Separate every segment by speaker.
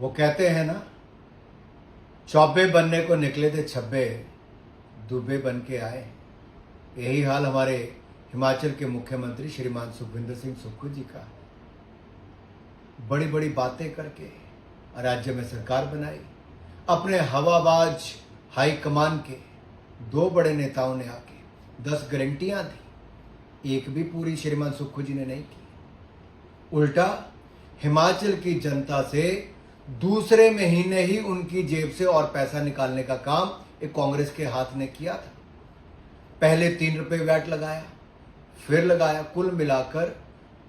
Speaker 1: वो कहते हैं ना, चौबे बनने को निकले थे छब्बे, दुबे बन के आए। यही हाल हमारे हिमाचल के मुख्यमंत्री श्रीमान सुखविंदर सिंह सुक्खू जी का। बड़ी बड़ी बातें करके राज्य में सरकार बनाई। अपने हवाबाज हाईकमान के दो बड़े नेताओं ने आके 10 गारंटियां दी, एक भी पूरी श्रीमान सुक्खू जी ने नहीं की। उल्टा हिमाचल की जनता से दूसरे महीने ही उनकी जेब से और पैसा निकालने का काम एक कांग्रेस के हाथ ने किया था। पहले 3 रुपए वैट लगाया, फिर लगाया, कुल मिलाकर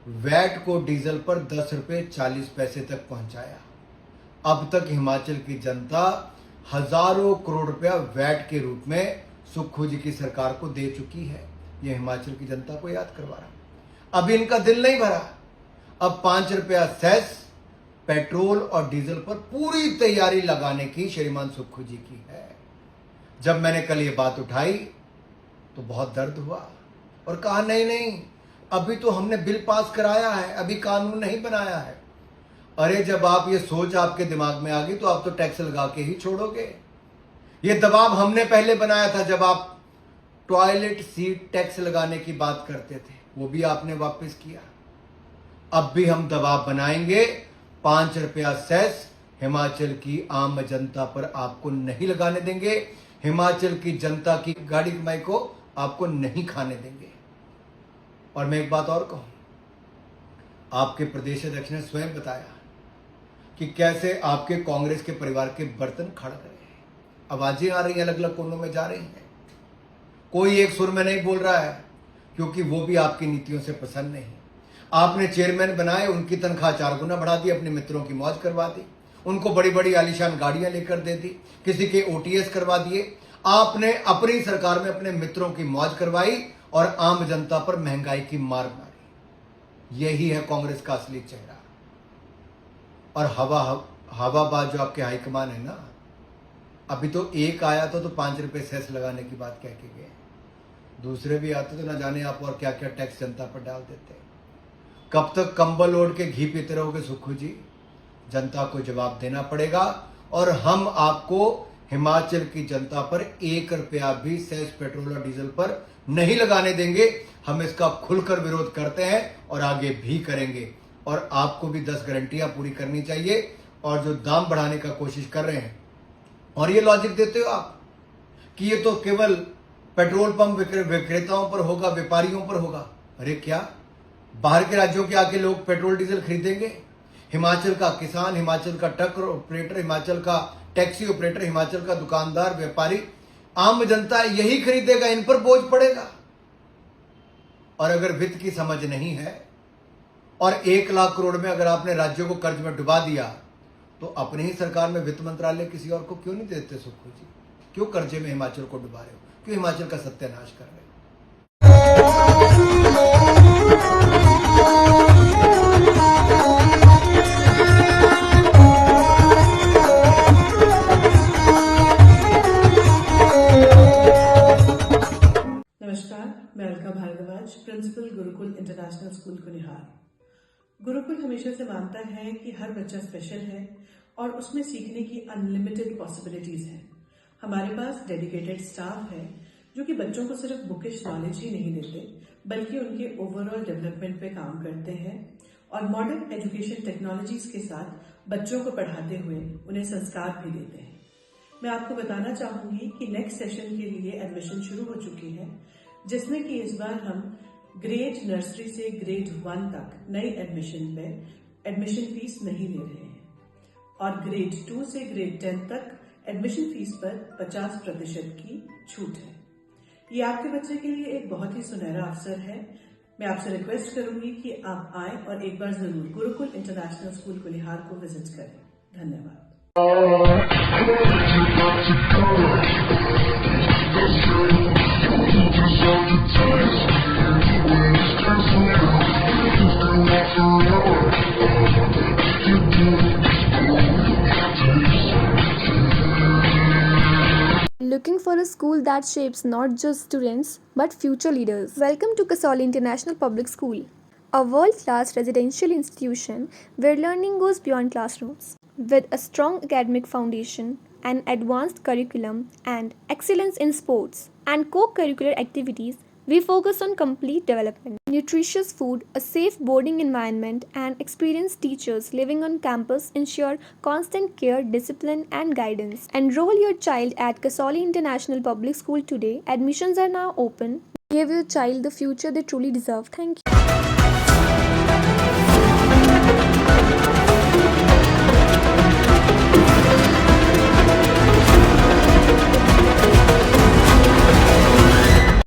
Speaker 1: वैट को डीजल पर 10 रुपए 40 पैसे तक पहुंचाया। अब तक हिमाचल की जनता हजारों करोड़ रुपया वैट के रूप में सुक्खू जी की सरकार को दे चुकी है। यह हिमाचल की जनता को याद करवा रहा। अब इनका दिल नहीं भरा। अब 5 रुपया सेस पेट्रोल और डीजल पर पूरी तैयारी लगाने की श्रीमान सुक्खू जी की है। जब मैंने कल ये बात उठाई तो बहुत दर्द हुआ और कहा नहीं नहीं, अभी तो हमने बिल पास कराया है, अभी कानून नहीं बनाया है। अरे जब आप ये सोच आपके दिमाग में आ गई तो आप तो टैक्स लगा के ही छोड़ोगे। ये दबाव हमने पहले बनाया था जब आप टॉयलेट सीट टैक्स लगाने की बात करते थे, वो भी आपने वापस किया। अब भी हम दबाव बनाएंगे। 5 रुपया सेस हिमाचल की आम जनता पर आपको नहीं लगाने देंगे। हिमाचल की जनता की गाड़ी कमाई को आपको नहीं खाने देंगे। और मैं एक बात और कहूं, आपके प्रदेश अध्यक्ष ने स्वयं बताया कि कैसे आपके कांग्रेस के परिवार के बर्तन खड़ गए हैं। आवाजें आ रही हैं, अलग अलग कोनों में जा रही हैं। कोई एक सुर में नहीं बोल रहा है, क्योंकि वो भी आपकी नीतियों से पसंद नहीं। आपने चेयरमैन बनाए, उनकी तनख्वाह 4 गुना बढ़ा दी, अपने मित्रों की मौज करवा दी, उनको बड़ी बड़ी आलीशान गाड़ियां लेकर दे दी, किसी के ओटीएस करवा दिए। आपने अपनी सरकार में अपने मित्रों की मौज करवाई और आम जनता पर महंगाई की मार मारी। यही है कांग्रेस का असली चेहरा। और हवाबाज जो आपके हाईकमान है ना, अभी तो एक आया तो 5 रुपए सेस लगाने की बात कह के गए। दूसरे भी आते तो ना जाने आप और क्या क्या टैक्स जनता पर डाल देते। कब तक कंबल ओढ़ के घी पीते रहोगे सुक्खू जी? जनता को जवाब देना पड़ेगा। और हम आपको हिमाचल की जनता पर 1 रुपया भी सेस पेट्रोल और डीजल पर नहीं लगाने देंगे। हम इसका खुलकर विरोध करते हैं और आगे भी करेंगे। और आपको भी 10 गारंटियां पूरी करनी चाहिए। और जो दाम बढ़ाने का कोशिश कर रहे हैं और ये लॉजिक देते हो आप कि ये तो केवल पेट्रोल पंप विक्रेताओं पर होगा, व्यापारियों पर होगा। अरे क्या बाहर के राज्यों के आके लोग पेट्रोल डीजल खरीदेंगे? हिमाचल का किसान, हिमाचल का ट्रक ऑपरेटर, हिमाचल का टैक्सी ऑपरेटर, हिमाचल का दुकानदार, व्यापारी, आम जनता यही खरीदेगा। इन पर बोझ पड़ेगा। और अगर वित्त की समझ नहीं है और 1 लाख करोड़ में अगर आपने राज्यों को कर्ज में डुबा दिया तो अपनी ही सरकार में वित्त मंत्रालय किसी और को क्यों नहीं देते सुक्खू जी? क्यों कर्जे में हिमाचल को डुबा रहे हो? क्यों हिमाचल का सत्यानाश कर रहे हो?
Speaker 2: नमस्कार, मैं Alka Bhardwaj, principal Gurukul international school Kunihar. Gurukul हमेशा से मानता है कि हर बच्चा स्पेशल है और उसमें सीखने की अनलिमिटेड पॉसिबिलिटीज हैं। हमारे पास डेडिकेटेड स्टाफ है जो कि बच्चों को सिर्फ बुकिश नॉलेज ही नहीं देते, बल्कि उनके ओवरऑल डेवलपमेंट पे काम करते हैं और मॉडर्न एजुकेशन टेक्नोलॉजीज के साथ बच्चों को पढ़ाते हुए उन्हें संस्कार भी देते हैं। मैं आपको बताना चाहूंगी कि नेक्स्ट सेशन के लिए एडमिशन शुरू हो चुकी है, जिसमें कि इस बार हम ग्रेड नर्सरी से ग्रेड 1 तक नई एडमिशन पे एडमिशन फीस नहीं ले रहे हैं और ग्रेड 2 से ग्रेड 10 तक एडमिशन फीस पर 50% की छूट है। ये आपके बच्चे के लिए एक बहुत ही सुनहरा अवसर है। मैं आपसे रिक्वेस्ट करूंगी कि आप आए और एक बार जरूर गुरुकुल इंटरनेशनल स्कूल कुनिहार को विजिट करें। धन्यवाद।
Speaker 3: Looking for a school that shapes not just students but future leaders? Welcome to Kasoli International Public School. a world class residential institution where learning goes beyond classrooms. With a strong academic foundation, an advanced curriculum, and excellence in sports and co curricular activities, we focus on complete development. Nutritious food, a safe boarding environment, and experienced teachers living on campus ensure constant care, discipline, and guidance. Enroll your child at Kasoli International Public School today. Admissions are now open. Give your child the future they truly deserve. Thank you.